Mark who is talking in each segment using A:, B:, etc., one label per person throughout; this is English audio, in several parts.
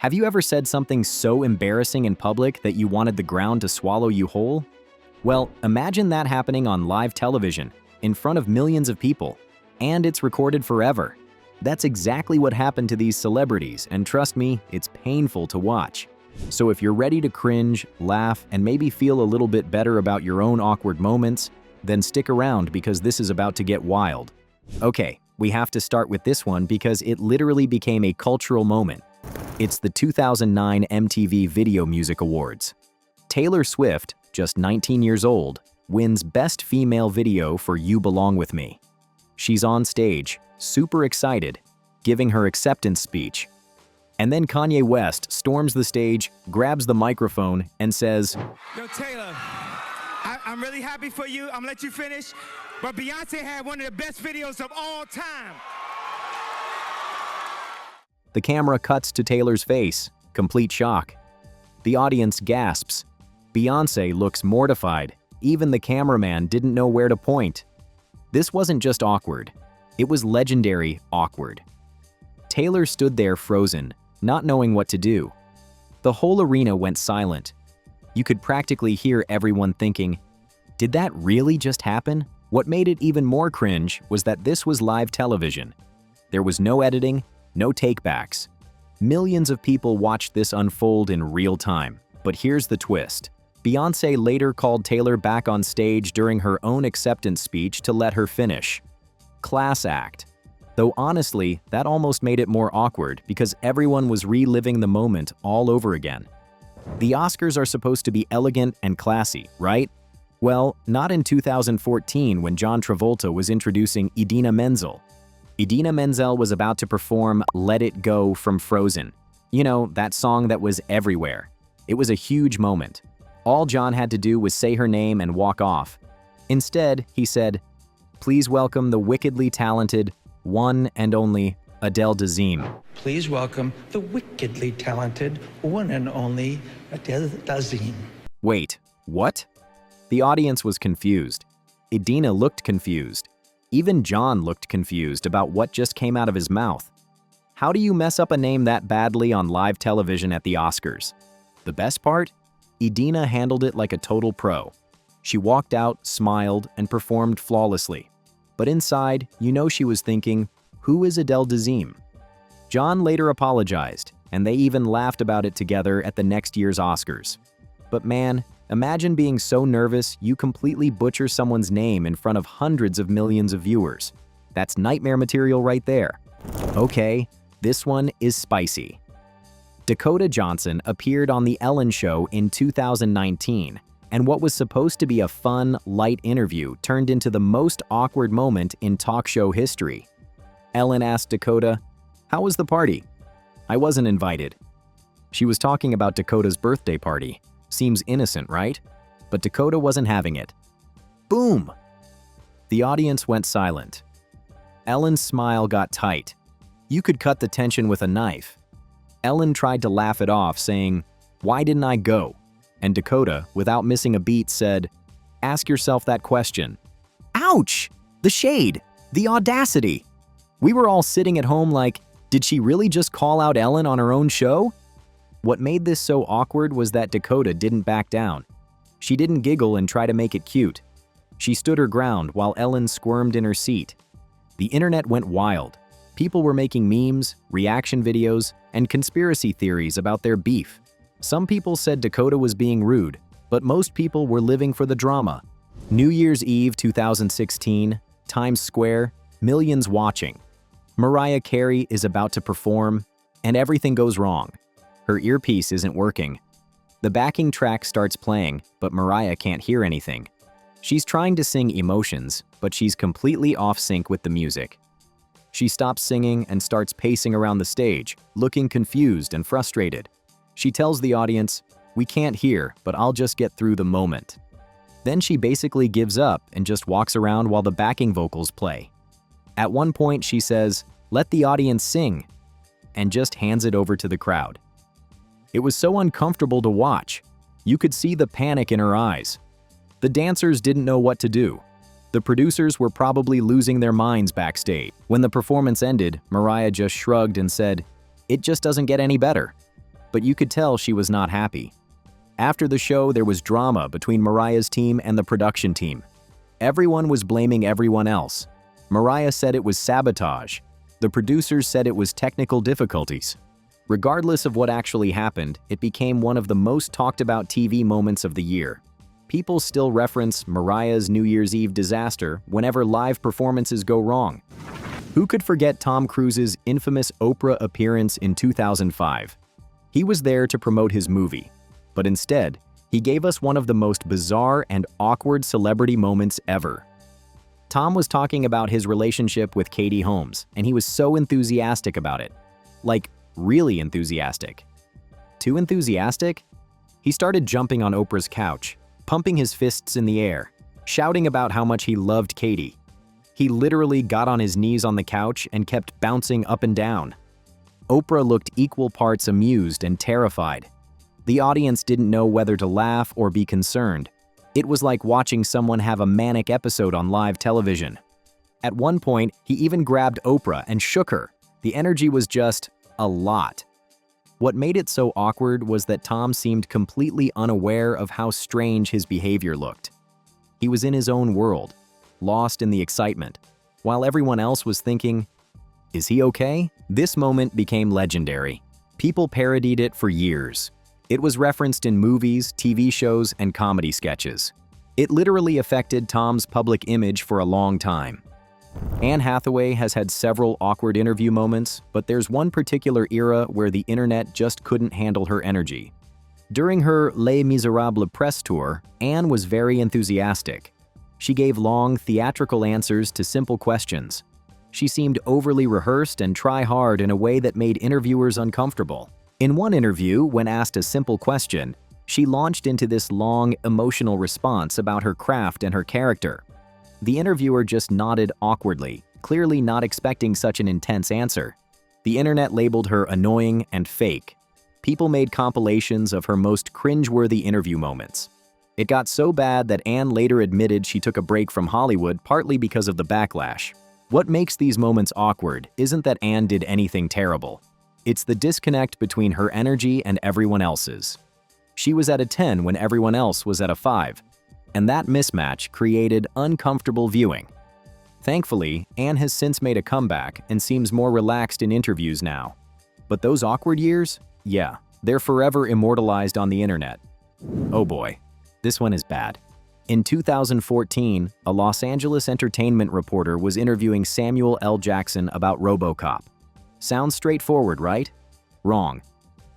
A: Have you ever said something so embarrassing in public that you wanted the ground to swallow you whole? Well, imagine that happening on live television, in front of millions of people, and it's recorded forever. That's exactly what happened to these celebrities, and trust me, it's painful to watch. So if you're ready to cringe, laugh, and maybe feel a little bit better about your own awkward moments, then stick around because this is about to get wild. Okay, we have to start with this one because it literally became a cultural moment. It's the 2009 MTV Video Music Awards. Taylor Swift, just 19 years old, wins Best Female Video for You Belong With Me. She's on stage, super excited, giving her acceptance speech. And then Kanye West storms the stage, grabs the microphone, and says,
B: Yo, Taylor, I'm really happy for you. I'm gonna let you finish. But Beyonce had one of the best videos of all time.
A: The camera cuts to Taylor's face, complete shock. The audience gasps. Beyonce looks mortified. Even the cameraman didn't know where to point. This wasn't just awkward. It was legendary awkward. Taylor stood there frozen, not knowing what to do. The whole arena went silent. You could practically hear everyone thinking, did that really just happen? What made it even more cringe was that this was live television. There was no editing, no takebacks. Millions of people watched this unfold in real time. But here's the twist. Beyonce later called Taylor back on stage during her own acceptance speech to let her finish. Class act. Though honestly, that almost made it more awkward because everyone was reliving the moment all over again. The Oscars are supposed to be elegant and classy, right? Well, not in 2014 when John Travolta was introducing Idina Menzel. Idina Menzel was about to perform Let It Go from Frozen. You know, that song that was everywhere. It was a huge moment. All John had to do was say her name and walk off. Instead, he said, "Please welcome the wickedly talented, one and only Adele Dazeem."
C: Please welcome the wickedly talented, one and only Adele Dazeem.
A: Wait, what? The audience was confused. Idina looked confused. Even John looked confused about what just came out of his mouth. How do you mess up a name that badly on live television at the Oscars? The best part? Idina handled it like a total pro. She walked out, smiled, and performed flawlessly. But inside, you know she was thinking, who is Adele Dazeem? John later apologized, and they even laughed about it together at the next year's Oscars. But man, imagine being so nervous you completely butcher someone's name in front of hundreds of millions of viewers. That's nightmare material right there. Okay, this one is spicy. Dakota Johnson appeared on The Ellen Show in 2019, and what was supposed to be a fun, light interview turned into the most awkward moment in talk show history. Ellen asked Dakota, "How was the party?" "I wasn't invited." She was talking about Dakota's birthday party. Seems innocent, right? But Dakota wasn't having it. Boom! The audience went silent. Ellen's smile got tight. You could cut the tension with a knife. Ellen tried to laugh it off, saying, "Why didn't I go?" And Dakota, without missing a beat, said, "Ask yourself that question." Ouch! The shade! The audacity! We were all sitting at home like, did she really just call out Ellen on her own show? What made this so awkward was that Dakota didn't back down. She didn't giggle and try to make it cute. She stood her ground while Ellen squirmed in her seat. The internet went wild. People were making memes, reaction videos, and conspiracy theories about their beef. Some people said Dakota was being rude, but most people were living for the drama. New Year's Eve 2016, Times Square, millions watching. Mariah Carey is about to perform, and everything goes wrong. Her earpiece isn't working. The backing track starts playing, but Mariah can't hear anything. She's trying to sing Emotions, but she's completely off sync with the music. She stops singing and starts pacing around the stage, looking confused and frustrated. She tells the audience, "We can't hear, but I'll just get through the moment." Then she basically gives up and just walks around while the backing vocals play. At one point she says, "Let the audience sing," and just hands it over to the crowd. It was so uncomfortable to watch. You could see the panic in her eyes. The dancers didn't know what to do. The producers were probably losing their minds backstage. When the performance ended, Mariah just shrugged and said, "It just doesn't get any better." but you could tell she was not happy. After the show, there was drama between Mariah's team and the production team. Everyone was blaming everyone else. Mariah said it was sabotage. The producers said it was technical difficulties. Regardless of what actually happened, it became one of the most talked about TV moments of the year. People still reference Mariah's New Year's Eve disaster whenever live performances go wrong. Who could forget Tom Cruise's infamous Oprah appearance in 2005? He was there to promote his movie, but instead, he gave us one of the most bizarre and awkward celebrity moments ever. Tom was talking about his relationship with Katie Holmes, and he was so enthusiastic about it. Like, really enthusiastic. Too enthusiastic? He started jumping on Oprah's couch, pumping his fists in the air, shouting about how much he loved Katie. He literally got on his knees on the couch and kept bouncing up and down. Oprah looked equal parts amused and terrified. The audience didn't know whether to laugh or be concerned. It was like watching someone have a manic episode on live television. At one point, he even grabbed Oprah and shook her. The energy was just a lot. What made it so awkward was that Tom seemed completely unaware of how strange his behavior looked. He was in his own world, lost in the excitement, while everyone else was thinking, "Is he okay?" This moment became legendary. People parodied it for years. It was referenced in movies, TV shows, and comedy sketches. It literally affected Tom's public image for a long time. Anne Hathaway has had several awkward interview moments, but there's one particular era where the internet just couldn't handle her energy. During her Les Miserables press tour, Anne was very enthusiastic. She gave long, theatrical answers to simple questions. She seemed overly rehearsed and try hard in a way that made interviewers uncomfortable. In one interview, when asked a simple question, she launched into this long, emotional response about her craft and her character. The interviewer just nodded awkwardly, clearly not expecting such an intense answer. The internet labeled her annoying and fake. People made compilations of her most cringe-worthy interview moments. It got so bad that Anne later admitted she took a break from Hollywood partly because of the backlash. What makes these moments awkward isn't that Anne did anything terrible. It's the disconnect between her energy and everyone else's. She was at a 10 when everyone else was at a 5. And that mismatch created uncomfortable viewing. Thankfully, Anne has since made a comeback and seems more relaxed in interviews now. But those awkward years? Yeah, they're forever immortalized on the internet. Oh boy, this one is bad. In 2014, a Los Angeles entertainment reporter was interviewing Samuel L. Jackson about RoboCop. Sounds straightforward, right? Wrong.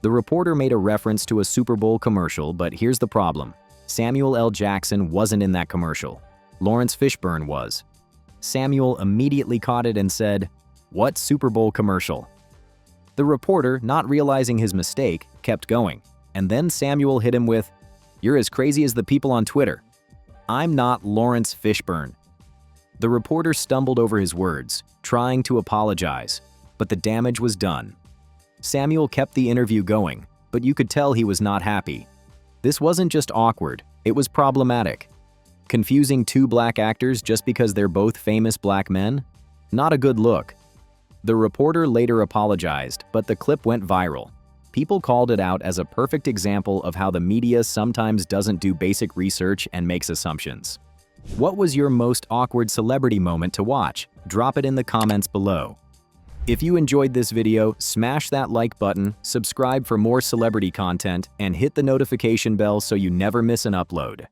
A: The reporter made a reference to a Super Bowl commercial, but here's the problem. Samuel L. Jackson wasn't in that commercial. Lawrence Fishburne was. Samuel immediately caught it and said, "What Super Bowl commercial?" The reporter, not realizing his mistake, kept going, and then Samuel hit him with, "You're as crazy as the people on Twitter. I'm not Lawrence Fishburne." The reporter stumbled over his words, trying to apologize, but the damage was done. Samuel kept the interview going, but you could tell he was not happy. This wasn't just awkward, it was problematic. Confusing two black actors just because they're both famous black men? Not a good look. The reporter later apologized, but the clip went viral. People called it out as a perfect example of how the media sometimes doesn't do basic research and makes assumptions. What was your most awkward celebrity moment to watch? Drop it in the comments below. If you enjoyed this video, smash that like button, subscribe for more celebrity content, and hit the notification bell so you never miss an upload.